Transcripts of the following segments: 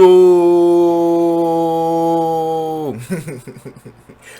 Yo!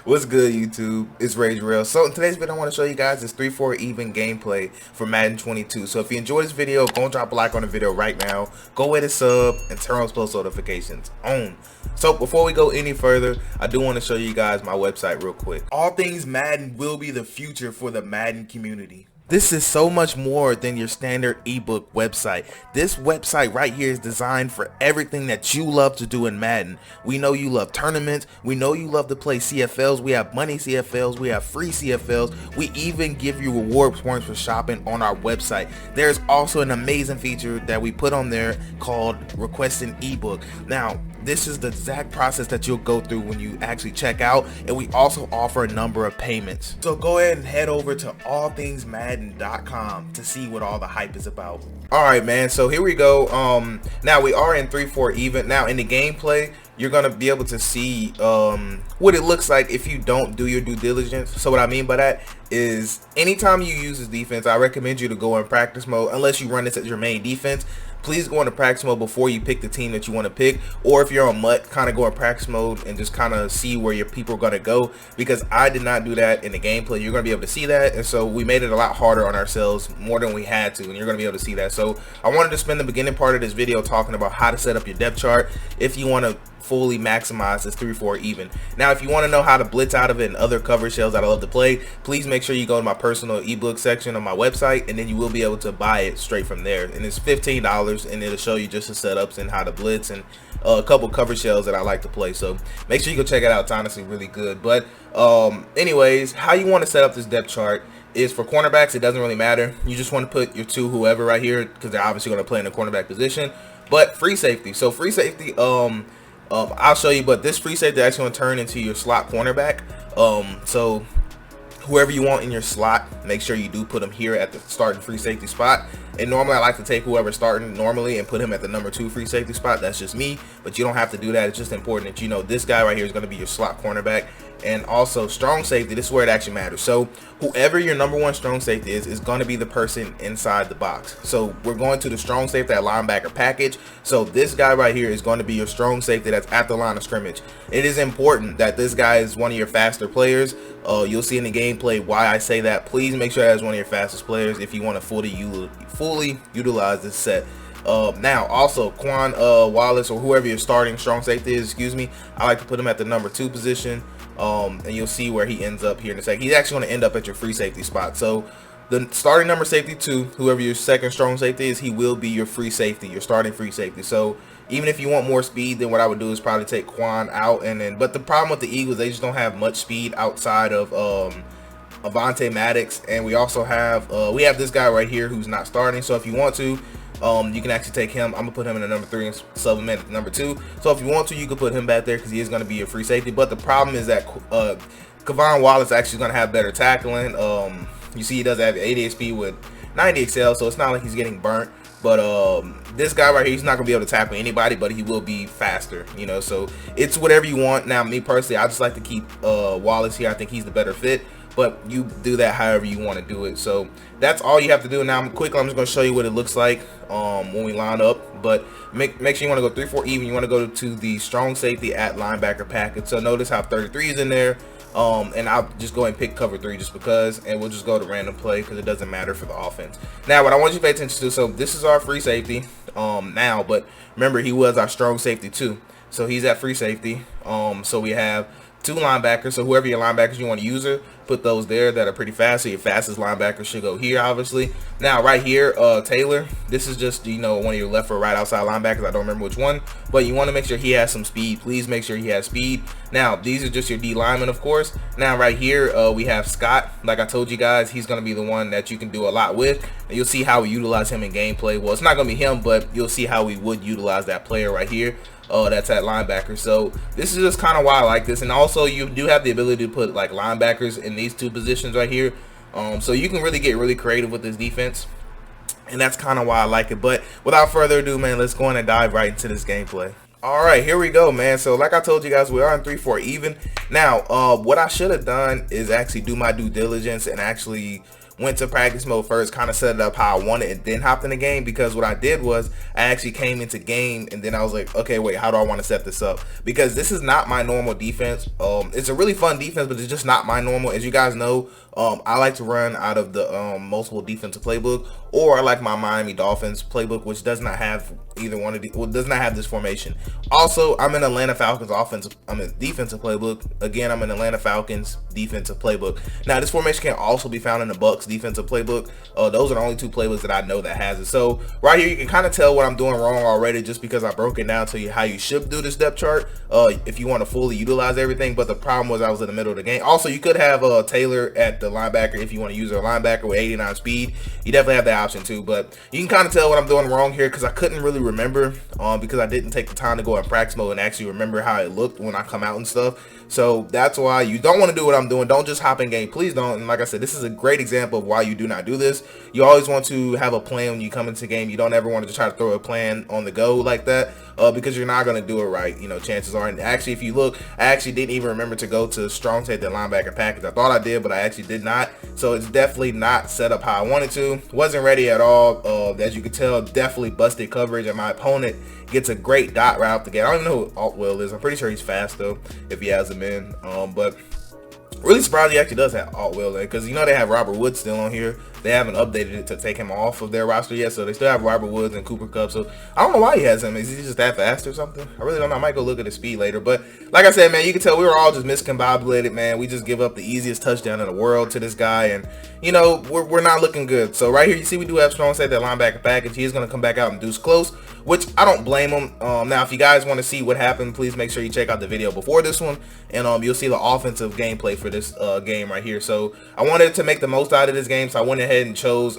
What's good, YouTube? It's Rage Rail. So in today's video, I want to show you guys this 3-4 even gameplay for Madden 22. So if you enjoyed this video, go and drop a like on the video right now. Go ahead and sub and turn on post notifications on. So before we go any further, I do want to show you guys my website real quick. All Things Madden will be the future for the Madden community. This is so much more than your standard ebook website. This website right here is designed for everything that you love to do in Madden. We know you love tournaments. We know you love to play CFLs. We have money CFLs. We have free CFLs. We even give you reward points for shopping on our website. There's also an amazing feature that we put on there called Request an Ebook. Now, this is the exact process that you'll go through when you actually check out, and we also offer a number of payments. So go ahead and head over to allthingsmadden.com to see what all the hype is about. Alright, man, so here we go. Now we are in 3-4 even. Now in the gameplay, you're gonna be able to see what it looks like if you don't do your due diligence. So what I mean by that is anytime you use this defense, I recommend you to go in practice mode unless you run this as your main defense. Please go into practice mode before you pick the team that you want to pick, or if you're on MUT, kind of go in practice mode and just kind of see where your people are going to go, because I did not do that in the gameplay. You're going to be able to see that, and so we made it a lot harder on ourselves, more than we had to, and you're going to be able to see that. So I wanted to spend the beginning part of this video talking about how to set up your depth chart if you want to fully maximize this 3-4 even. Now if you want to know how to blitz out of it and other coverage shells that I love to play, please make sure you go to my personal ebook section on my website, and then you will be able to buy it straight from there, and it's $15, and it'll show you just the setups and how to blitz and a couple cover shells that I like to play. So make sure you go check it out. It's honestly really good. But anyways, how you want to set up this depth chart is for cornerbacks. It doesn't really matter. You just want to put your two whoever right here, because they're obviously going to play in the cornerback position. But free safety, so free safety, I'll show you, but this free safety actually going to turn into your slot cornerback. So whoever you want in your slot, make sure you do put them here at the starting free safety spot. And normally I like to take whoever's starting normally and put him at the number 2 free safety spot. That's just me, but you don't have to do that. It's just important that you know this guy right here is going to be your slot cornerback. And also strong safety, this is where it actually matters. So whoever your number 1 strong safety is going to be the person inside the box. So we're going to the strong safety at linebacker package. So this guy right here is going to be your strong safety that's at the line of scrimmage. It is important that this guy is one of your faster players. You'll see in the gameplay why I say that. Please make sure that's one of your fastest players if you want to fully utilize this set. Now also Quan Wallace, or whoever your starting strong safety is, excuse me, I like to put him at the number 2 position. And you'll see where he ends up here in a second. He's actually going to end up at your free safety spot. So the starting number safety 2, whoever your second strong safety is, he will be your free safety, your starting free safety. So even if you want more speed, then what I would do is probably take Quan out. And then, but the problem with the Eagles, they just don't have much speed outside of Avonte Maddox. And we also have we have this guy right here who's not starting. So if you want to, you can actually take him. I'm gonna put him in the number 3 and sub him at number 2. So if you want to, you can put him back there because he is going to be your free safety. But the problem is that Kavon Wallace actually is going to have better tackling. You see, he does have 88 speed with 90 XL, so it's not like he's getting burnt. But this guy right here, he's not gonna be able to tackle anybody, but he will be faster, you know. So it's whatever you want. Now, me personally, I just like to keep Wallace here. I think he's the better fit, but you do that however you want to do it. So that's all you have to do. Now, quickly, I'm just gonna show you what it looks like when we line up. But make sure you want to go 3-4 even. You want to go to the strong safety at linebacker package. So notice how 33 is in there. And I'll just go and pick cover 3 just because, and we'll just go to random play because it doesn't matter for the offense. Now what I want you to pay attention to, so this is our free safety now, but remember he was our strong safety too, so he's at free safety. So we have 2 linebackers, so whoever your linebackers you want to use it, put those there that are pretty fast. So your fastest linebacker should go here, obviously. Now right here, Taylor, this is just, you know, one of your left or right outside linebackers. I don't remember which one, but you want to make sure he has some speed. Please make sure he has speed. Now these are just your D linemen, of course. Now right here we have Scott. Like I told you guys, he's going to be the one that you can do a lot with, and you'll see how we utilize him in gameplay. Well, it's not going to be him, but you'll see how we would utilize that player right here. That's at linebacker. So this is just kind of why I like this. And also you do have the ability to put like linebackers in these 2 positions right here. So you can really get really creative with this defense, and that's kind of why I like it. But without further ado, man, let's go on and dive right into this gameplay. All right, here we go, man. So like I told you guys, we are in 3-4 even. Now what I should have done is actually do my due diligence and actually went to practice mode first, kind of set it up how I wanted, and then hopped in the game. Because what I did was I actually came into game and then I was like, okay, wait, how do I want to set this up? Because this is not my normal defense. It's a really fun defense, but it's just not my normal. As you guys know, I like to run out of the multiple defensive playbook, or I like my Miami Dolphins playbook, which does not have either one of the, well, does not have this formation. Also, I'm in Atlanta Falcons offensive, I'm in defensive playbook. Again, I'm in Atlanta Falcons defensive playbook. Now, this formation can also be found in the Bucs defensive playbook. Those are the only two playbooks that I know that has it. So right here, you can kind of tell what I'm doing wrong already, just because I broke it down to you how you should do this depth chart if you want to fully utilize everything. But the problem was I was in the middle of the game. Also, you could have Taylor at the linebacker if you want to use a linebacker with 89 speed. You definitely have that option too. But you can kind of tell what I'm doing wrong here, because I couldn't really remember because I didn't take the time to go in practice mode and actually remember how it looked when I come out and stuff. So that's why you don't want to do what I'm doing. Don't just hop in game, please don't. And like I said, this is a great example of why you do not do this. You always want to have a plan when you come into game. You don't ever want to try to throw a plan on the go like that, because you're not going to do it right. You know, chances are. And actually, if you look, I actually didn't even remember to go to strong safety and linebacker package. I thought I did, but I actually did not. So it's definitely not set up how I wanted to. Wasn't ready at all. As you can tell, definitely busted coverage, and my opponent gets a great dot right off the gate. I don't even know who Altwell is. I'm pretty sure he's fast though, if he has him in. But really surprised he actually does have Altwell in, because you know they have Robert Woods still on here. They haven't updated it to take him off of their roster yet, so they still have Robert Woods and Cooper Kupp. So I don't know why he has him. Is he just that fast or something? I really don't know. I might go look at his speed later. But like I said, man, you can tell we were all just miscombobulated, man. We just give up the easiest touchdown in the world to this guy, and you know we're not looking good. So right here, you see we do have strong safety that linebacker package. He is going to come back out and deuce close, which I don't blame him. Now, if you guys want to see what happened, please make sure you check out the video before this one, and you'll see the offensive gameplay for this game right here. So I wanted to make the most out of this game, so I went ahead and chose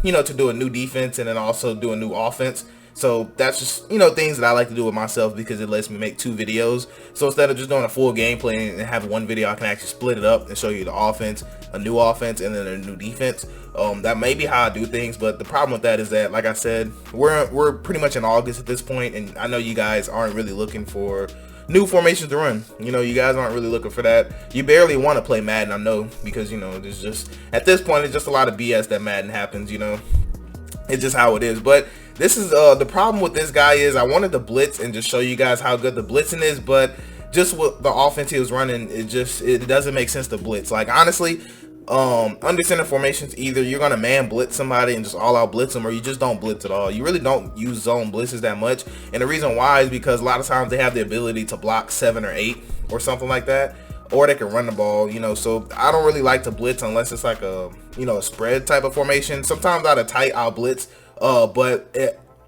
you know, to do a new defense and then also do a new offense. So that's just, you know, things that I like to do with myself, because it lets me make 2 videos. So instead of just doing a full gameplay and have one video, I can actually split it up and show you the offense, a new offense, and then a new defense. That may be how I do things, but the problem with that is that, like I said, we're pretty much in August at this point, and I know you guys aren't really looking for new formations to run. You know, you guys aren't really looking for that. You barely want to play Madden, I know, because, you know, there's just, at this point, it's just a lot of BS that Madden happens, you know. It's just how it is. But this is the problem with this guy is I wanted to blitz and just show you guys how good the blitzing is, but just with the offense he was running, it doesn't make sense to blitz. Like, honestly, under center formations, either you're gonna man blitz somebody and just all out blitz them, or you just don't blitz at all. You really don't use zone blitzes that much, and the reason why is because a lot of times they have the ability to block 7 or 8 or something like that, or they can run the ball, you know. So I don't really like to blitz unless it's like a, you know, a spread type of formation. Sometimes out of tight I'll blitz, but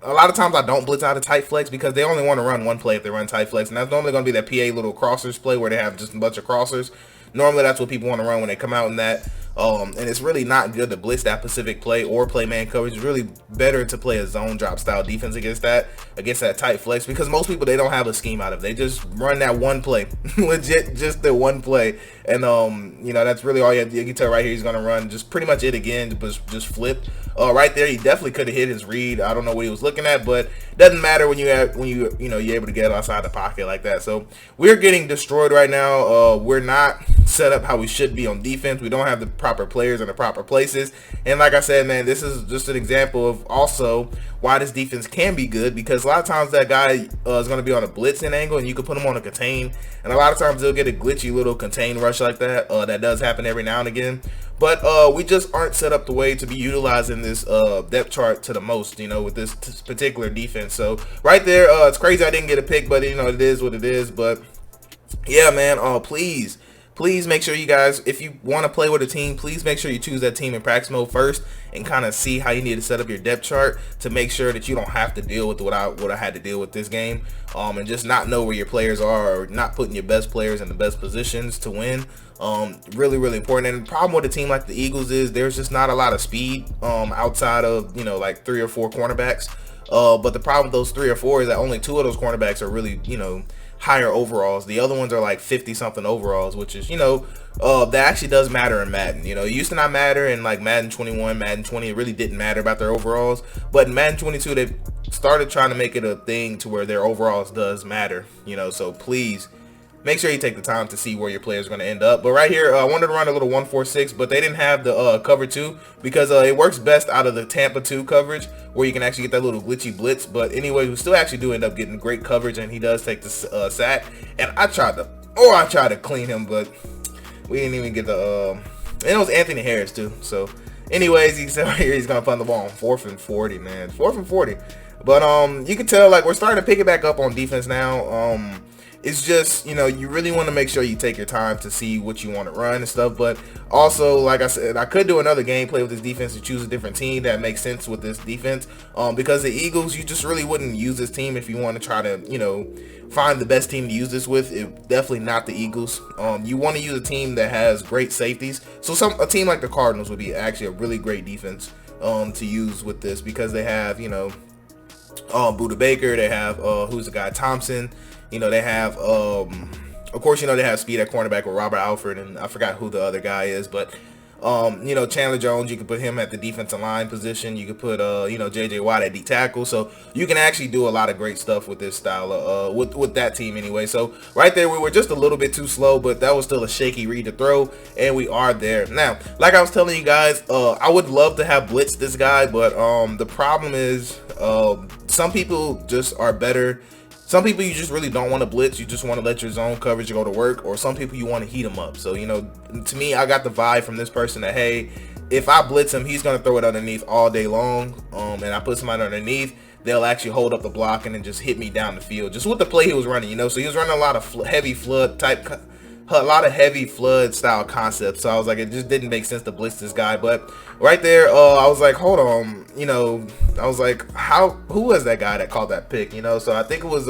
a lot of times I don't blitz out of tight flex, because they only want to run one play if they run tight flex, and that's normally going to be that PA little crossers play where they have just a bunch of crossers. Normally that's what people want to run when they come out in that. And it's really not good to blitz that specific play or play man coverage. It's really better to play a zone drop style defense against that tight flex, because most people, they don't have a scheme out of it. They just run that one play, legit, just the one play. And you know, that's really all you can tell right here. He's gonna run just pretty much it again, but just flipped. Right there, he definitely could have hit his read. I don't know what he was looking at, but it doesn't matter when you're able to get outside the pocket like that. So we're getting destroyed right now. We're not set up how we should be on defense. We don't have the proper players in the proper places. And like I said, man, this is just an example of also why this defense can be good, because a lot of times that guy is going to be on a blitzing angle and you can put him on a contain, and a lot of times they'll get a glitchy little contain rush like that. That does happen every now and again, but we just aren't set up the way to be utilizing this depth chart to the most, you know, with this particular defense. So right there, it's crazy I didn't get a pick, but you know, it is what it is. But yeah, man, please make sure you guys, if you want to play with a team, please make sure you choose that team in practice mode first and kind of see how you need to set up your depth chart to make sure that you don't have to deal with what I had to deal with this game, and just not know where your players are, or not putting your best players in the best positions to win. Really, really important. And the problem with a team like the Eagles is there's just not a lot of speed outside of, you know, like 3 or 4 cornerbacks. But the problem with those 3 or 4 is that only 2 of those cornerbacks are really, you know, higher overalls. The other ones are like 50 something overalls, which is, you know, that actually does matter in Madden. You know, it used to not matter in like Madden 21, Madden 20. It really didn't matter about their overalls, but in Madden 22 they started trying to make it a thing to where their overalls does matter, you know. So please make sure you take the time to see where your players are going to end up. But right here, I wanted to run a little 1-4-6, but they didn't have the cover 2 because it works best out of the Tampa 2 coverage where you can actually get that little glitchy blitz. But anyway, we still actually do end up getting great coverage, and he does take the sack. And I tried to clean him, but we didn't even get the and it was Anthony Harris too. So anyways, he said right here he's gonna punt the ball on 4th and 40, man. 4th and 40. But you can tell like we're starting to pick it back up on defense now. It's just, you know, you really want to make sure you take your time to see what you want to run and stuff. But also, like I said, I could do another gameplay with this defense to choose a different team that makes sense with this defense. Because the Eagles, you just really wouldn't use this team if you want to try to, you know, find the best team to use this with. Definitely not the Eagles. You want to use a team that has great safeties. So a team like the Cardinals would be actually a really great defense to use with this, because they have, you know, Buda Baker, they have who's the guy, Thompson. You know, they have, of course, you know, they have speed at cornerback with Robert Alford, and I forgot who the other guy is, but, you know, Chandler Jones, you can put him at the defensive line position. You could put, you know, J.J. Watt at D tackle. So you can actually do a lot of great stuff with this style, with that team anyway. So right there, we were just a little bit too slow, but that was still a shaky read to throw, and we are there. Now, like I was telling you guys, I would love to have Blitz this guy, but the problem is some people just are better. Some people you just really don't want to blitz. You just want to let your zone coverage go to work. Or some people you want to heat them up. So, you know, to me, I got the vibe from this person that, hey, if I blitz him, he's going to throw it underneath all day long. And I put somebody underneath, they'll actually hold up the block and then just hit me down the field. Just with the play he was running, you know. So he was running a lot of heavy flood style concepts. So I was like, it just didn't make sense to blitz this guy. But right there, I was like, hold on, you know, I was like, who was that guy that called that pick, you know? So I think it was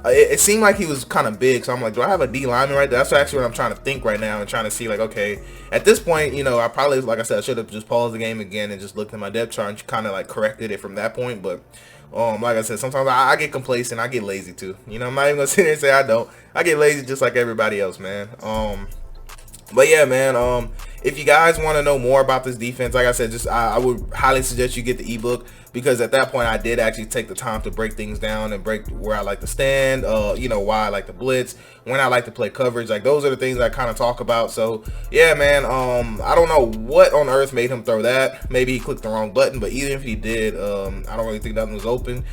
it seemed like he was kind of big. So I'm like, do I have a D lineman right there? That's actually what I'm trying to think right now, and trying to see like, okay, at this point, you know, I probably, like I said, I should have just paused the game again and just looked at my depth chart and kind of like corrected it from that point. But like I said, sometimes I get complacent, I get lazy too. You know, I'm not even gonna sit here and say I don't. I get lazy just like everybody else, man. But yeah, man, if you guys want to know more about this defense, like I said, just I would highly suggest you get the ebook, because at that point I did actually take the time to break things down and break where I like to stand, you know, why I like to blitz, when I like to play coverage. Like, those are the things I kind of talk about. So yeah, man, I don't know what on earth made him throw that. Maybe he clicked the wrong button, but even if he did, I don't really think nothing was open.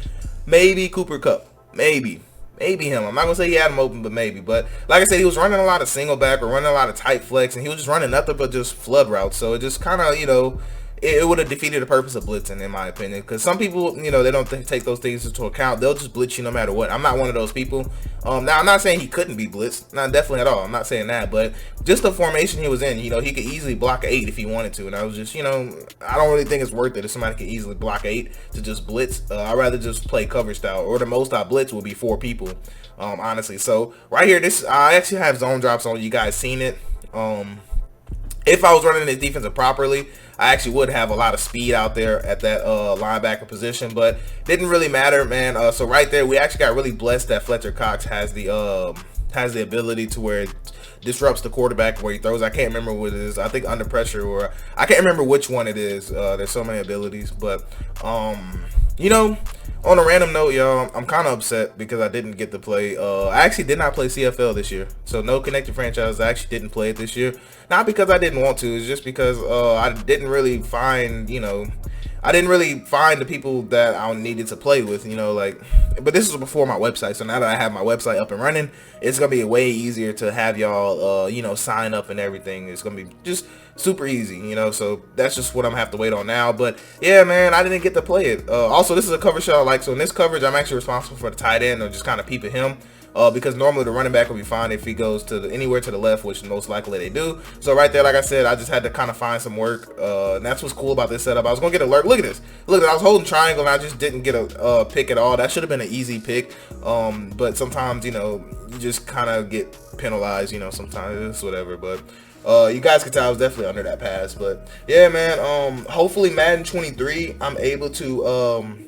Maybe Cooper Kupp, maybe him. I'm not gonna say he had him open, but maybe. But like I said, he was running a lot of single back or running a lot of tight flex, and he was just running nothing but just flood routes. So it just kind of, you know, it would have defeated the purpose of blitzing, in my opinion. Because some people, you know, they don't take those things into account. They'll just blitz you no matter what. I'm not one of those people. Now, I'm not saying he couldn't be blitzed. Not definitely at all. I'm not saying that. But just the formation he was in, you know, he could easily block 8 if he wanted to. And I was just, you know, I don't really think it's worth it if somebody can easily block 8 to just blitz. I'd rather just play cover style. Or the most I blitz will be 4 people, honestly. So right here, I actually have zone drops on. You guys seen it. If I was running this defense properly, I actually would have a lot of speed out there at that linebacker position, but didn't really matter, man. So right there, we actually got really blessed that Fletcher Cox has the ability to where it disrupts the quarterback where he throws. I can't remember what it is. I think under pressure, or I can't remember which one it is. There's so many abilities, but you know, on a random note, y'all, I'm kind of upset because I didn't get to play. I actually did not play CFL this year. So no connected franchise. I actually didn't play it this year. Not because I didn't want to. It's just because I didn't really find, you know, I didn't really find the people that I needed to play with, you know, like, but this was before my website. So now that I have my website up and running, it's going to be way easier to have y'all, you know, sign up and everything. It's going to be just super easy, you know, so that's just what I'm going to have to wait on now. But yeah, man, I didn't get to play it. Also, this is a cover shot I like. So in this coverage, I'm actually responsible for the tight end, or just kind of peeping him. Because normally the running back will be fine if he goes to anywhere to the left, which most likely they do. So right there, like I said, I just had to kind of find some work. And that's what's cool about this setup. I was going to get an alert. Look at this. Look, I was holding triangle and I just didn't get a pick at all. That should have been an easy pick. But sometimes, you know, you just kind of get penalized, you know, sometimes it's whatever. But you guys can tell I was definitely under that pass. But yeah, man, hopefully Madden 23, I'm able to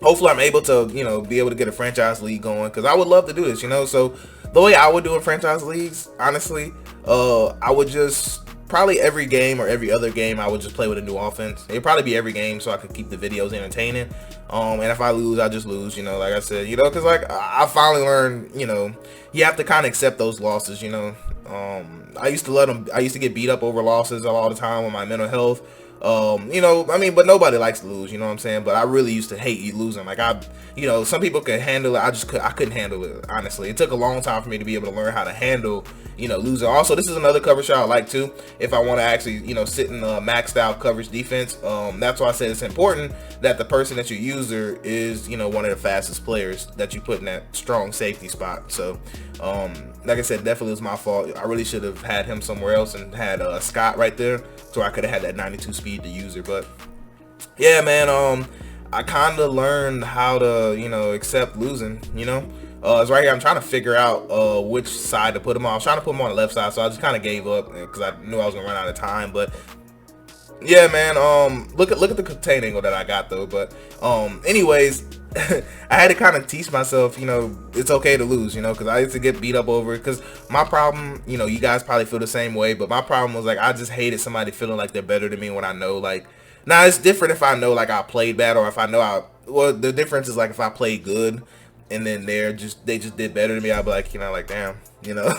hopefully I'm able to, you know, be able to get a franchise league going, because I would love to do this, you know. So the way I would do in franchise leagues, honestly, I would just probably every game or every other game I would just play with a new offense. It'd probably be every game so I could keep the videos entertaining. And if I lose, I just lose, you know, like I said, you know, because like I finally learned, you know, you have to kind of accept those losses, you know. I used to get beat up over losses all the time with my mental health. You know, I mean, but nobody likes to lose, you know what I'm saying? But I really used to hate losing. Like you know, some people could handle it. I couldn't handle it, honestly. It took a long time for me to be able to learn how to handle, you know, losing. Also, this is another coverage shot I like too. If I want to actually, you know, sit in a maxed out coverage defense, that's why I said it's important that the person that you user is, you know, one of the fastest players that you put in that strong safety spot. So, like I said, definitely was my fault. I really should have had him somewhere else and had Scott right there, so I could have had that 92 speed to user. But yeah, man, I kind of learned how to, you know, accept losing, you know. It's right here. I'm trying to figure out which side to put him on. I was trying to put him on the left side, so I just kind of gave up because I knew I was gonna run out of time. But yeah, man, look at the contain angle that I got though. But anyways, I had to kind of teach myself, you know, it's okay to lose, you know, because I used to get beat up over it. Because my problem, you know, you guys probably feel the same way, but my problem was like I just hated somebody feeling like they're better than me when I know, like, now it's different if I know like I played bad, or if I know well, the difference is like if I played good and then they just did better than me, I'd be like, you know, like, damn, you know,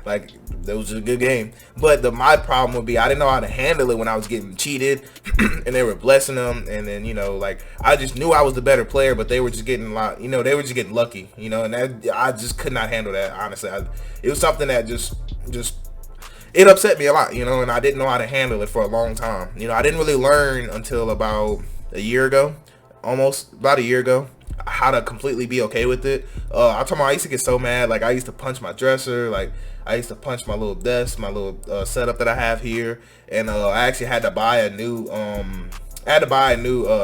like that was just a good game. But my problem would be I didn't know how to handle it when I was getting cheated and they were blessing them, and then, you know, like I just knew I was the better player, but they were just getting a lot, you know, they were just getting lucky, you know, and that, I just could not handle that, honestly. It was something that just it upset me a lot, you know, and I didn't know how to handle it for a long time. You know, I didn't really learn until about a year ago, almost about a year ago, how to completely be okay with it. I'm talking about I used to get so mad. Like I used to punch my dresser, like I used to punch my little desk, my little setup that I have here, and I actually had to buy a new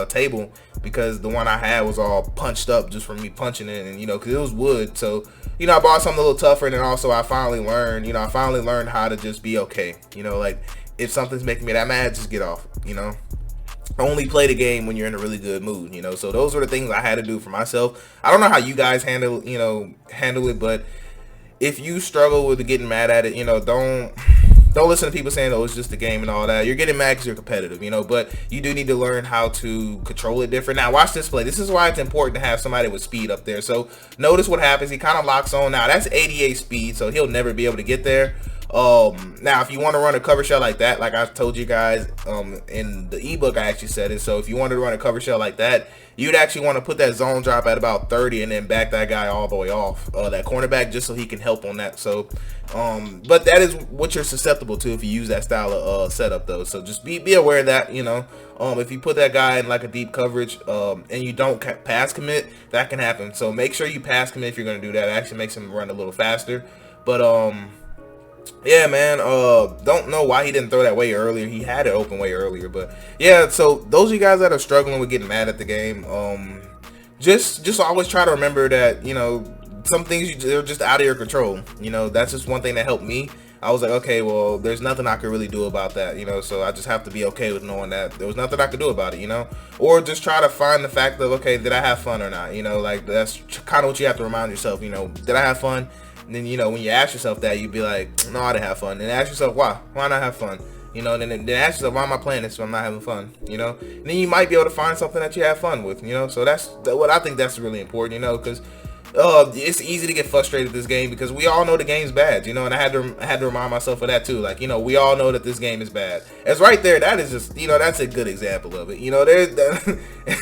table because the one I had was all punched up just from me punching it, and you know, because it was wood. So, you know, I bought something a little tougher, and then also I finally learned, you know, how to just be okay. You know, like if something's making me that mad, just get off, you know. Only play the game when you're in a really good mood, you know. So those were the things I had to do for myself. I don't know how you guys handle it, but if you struggle with getting mad at it, you know, don't listen to people saying, oh, it's just a game and all that. You're getting mad because you're competitive, you know, but you do need to learn how to control it different. Now, watch this play. This is why it's important to have somebody with speed up there. So notice what happens. He kind of locks on. Now, that's 88 speed, so he'll never be able to get there. Now, if you want to run a cover shell like that, like I told you guys in the ebook, I actually said it. So if you wanted to run a cover shell like that, you'd actually want to put that zone drop at about 30 and then back that guy all the way off, that cornerback, just so he can help on that. So but that is what you're susceptible to if you use that style of setup though. So just be aware of that, you know. If you put that guy in like a deep coverage and you don't pass commit, that can happen. So make sure you pass commit if you're going to do that. It actually makes him run a little faster. But yeah, man, don't know why he didn't throw that way earlier. He had it open way earlier. But yeah, so those of you guys that are struggling with getting mad at the game, just always try to remember that, you know, some things they're just out of your control. You know, that's just one thing that helped me. I was like, okay, well, there's nothing I could really do about that, you know, so I just have to be okay with knowing that there was nothing I could do about it, you know, or just try to find the fact of, okay, did I have fun or not, you know, like that's kind of what you have to remind yourself, you know, did I have fun? And then, you know, when you ask yourself that, you'd be like, no, I didn't have fun. And ask yourself, why not have fun? You know, and then ask yourself, why am I playing this if I'm not having fun? You know, and then you might be able to find something that you have fun with, you know, so that's what I think that's really important, you know, because it's easy to get frustrated with this game because we all know the game's bad, you know, and I had to remind myself of that too. Like, you know, we all know that this game is bad. It's right there. That is just, you know, that's a good example of it. You know,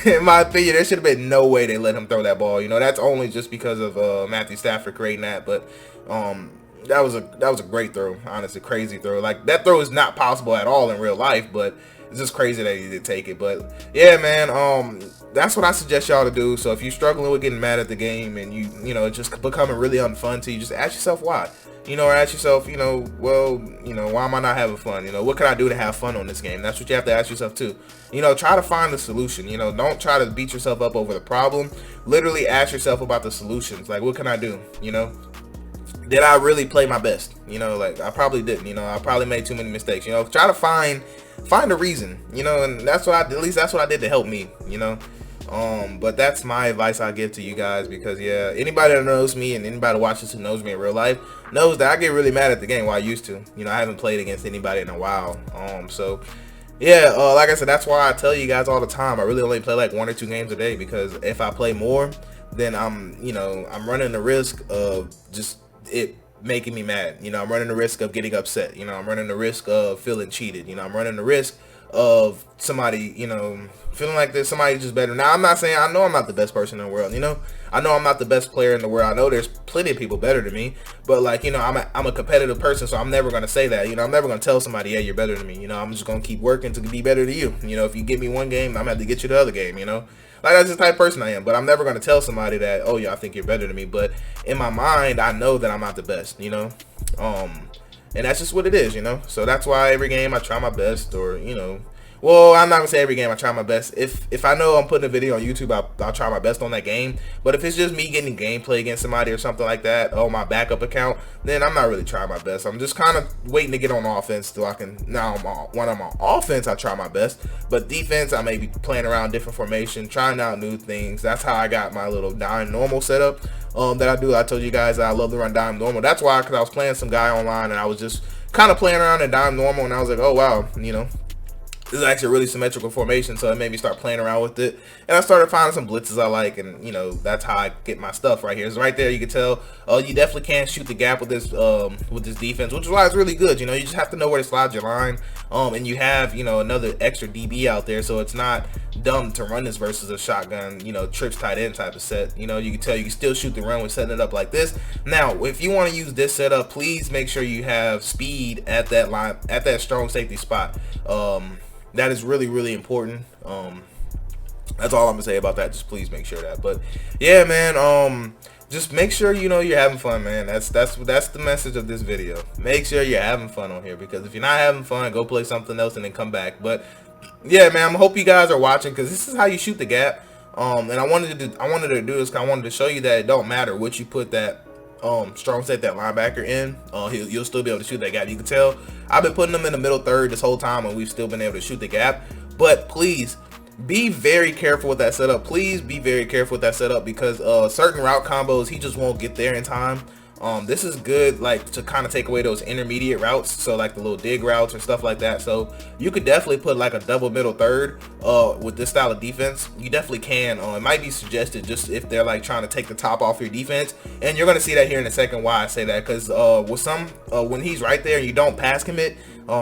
in my opinion, there should have been no way they let him throw that ball. You know, that's only just because of Matthew Stafford creating that. But that was a great throw, honestly, crazy throw. Like that throw is not possible at all in real life, but it's just crazy that he did take it. But yeah, man, that's what I suggest y'all to do. So if you're struggling with getting mad at the game and you know, it's just becoming really unfun to you, just ask yourself why. You know, or ask yourself, you know, well, you know, why am I not having fun? You know, what can I do to have fun on this game? That's what you have to ask yourself too. You know, try to find the solution. You know, don't try to beat yourself up over the problem. Literally ask yourself about the solutions. Like, what can I do? You know, did I really play my best? You know, like I probably didn't. You know, I probably made too many mistakes. You know, try to find a reason. You know, and that's what at least that's what I did to help me. You know. But that's my advice I give to you guys, because yeah, anybody that knows me and anybody that watches who knows me in real life knows that I get really mad at the game. Well, I used to. You know, I haven't played against anybody in a while. So yeah, like I said, that's why I tell you guys all the time, I really only play like 1 or 2 games a day, because if I play more, then I'm running the risk of just it making me mad. You know, I'm running the risk of getting upset. You know, I'm running the risk of feeling cheated. You know, I'm running the risk of somebody, you know, feeling like there's somebody just better. Now, I'm not saying, I know I'm not the best person in the world, you know, I know I'm not the best player in the world, I know there's plenty of people better than me, but like, you know, I'm a competitive person, so I'm never going to say that, you know, I'm never going to tell somebody, yeah, you're better than me, you know, I'm just going to keep working to be better than you, you know, if you give me one game, I'm going to have to get you the other game, you know, like that's the type of person I am. But I'm never going to tell somebody that, oh yeah, I think you're better than me, but in my mind, I know that I'm not the best, you know, and that's just what it is, you know. So that's why every game I try my best, or, you know, well, I'm not gonna say every game I try my best. If I know I'm putting a video on YouTube, I'll try my best on that game. But if it's just me getting gameplay against somebody or something like that on my backup account, then I'm not really trying my best. I'm just kind of waiting to get on offense so I can. Now when I'm on offense, I try my best. But defense, I may be playing around different formation, trying out new things. That's how I got my little dime normal setup that I do. I told you guys that I love to run dime normal. That's why, because I was playing some guy online and I was just kind of playing around in dime normal, and I was like, oh wow, you know, this is actually a really symmetrical formation, so it made me start playing around with it, and I started finding some blitzes I like, and you know, that's how I get my stuff right here. So right there, you can tell you definitely can shoot the gap with this defense, which is why it's really good. You know, you just have to know where to slide your line, and you have, you know, another extra DB out there, so it's not dumb to run this versus a shotgun, you know, trips tight end type of set. You know, you can tell you can still shoot the run with setting it up like this. Now, if you want to use this setup, please make sure you have speed at that line, at that strong safety spot. That is really, really important. That's all I'm gonna say about that. Just please make sure that. But yeah, man, just make sure, you know, you're having fun, man. That's the message of this video. Make sure you're having fun on here, because if you're not having fun, go play something else and then come back. But yeah, man, I hope you guys are watching, because this is how you shoot the gap. And I wanted to do this because I wanted to show you that it don't matter what you put that strong safety, that linebacker in, you'll still be able to shoot that gap. You can tell I've been putting them in the middle third this whole time, and we've still been able to shoot the gap. But please be very careful with that setup. Please be very careful with that setup, because certain route combos, he just won't get there in time. This is good, like, to kind of take away those intermediate routes, so like the little dig routes and stuff like that. So you could definitely put like a double middle third with this style of defense. You definitely can. It might be suggested just if they're like trying to take the top off your defense, and you're gonna see that here in a second why I say that, because with some when he's right there and you don't pass commit,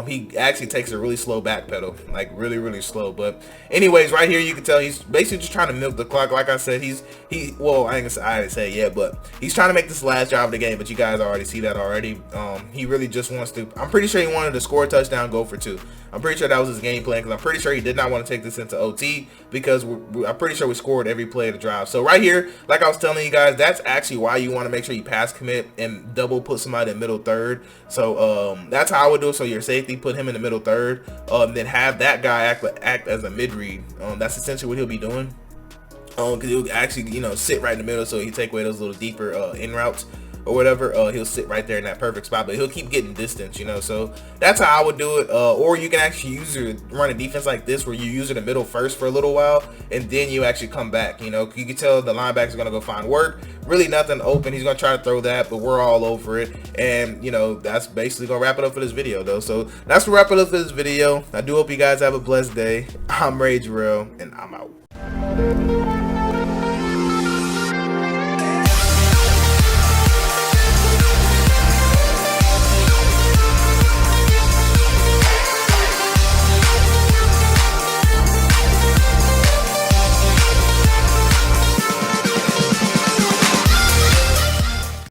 he actually takes a really slow back pedal, like really, really slow. But anyways, right here you can tell he's basically just trying to milk the clock. Like I said, well, I didn't say it yet, but he's trying to make this last drive of the game. But you guys already see that already. He really just wants to. I'm pretty sure he wanted to score a touchdown, go for 2. I'm pretty sure that was his game plan, because I'm pretty sure he did not want to take this into OT, because I'm pretty sure we scored every play of the drive. So right here, like I was telling you guys, that's actually why you want to make sure you pass commit and double put somebody in middle third. So that's how I would do it. So your safety, put him in the middle third, then have that guy act as a mid read. That's essentially what he'll be doing, because he'll actually, you know, sit right in the middle, so he take away those little deeper in routes or whatever. He'll sit right there in that perfect spot, but he'll keep getting distance, you know. So that's how I would do it. Or you can actually run a defense like this, where you use it in the middle first for a little while, and then you actually come back. You know, you can tell the linebacker's gonna go find work, really nothing open, he's gonna try to throw that, but we're all over it. And you know, that's basically gonna wrap it up for this video though. So that's gonna wrap it up for this video. I do hope you guys have a blessed day. I'm Rage Real, and I'm out.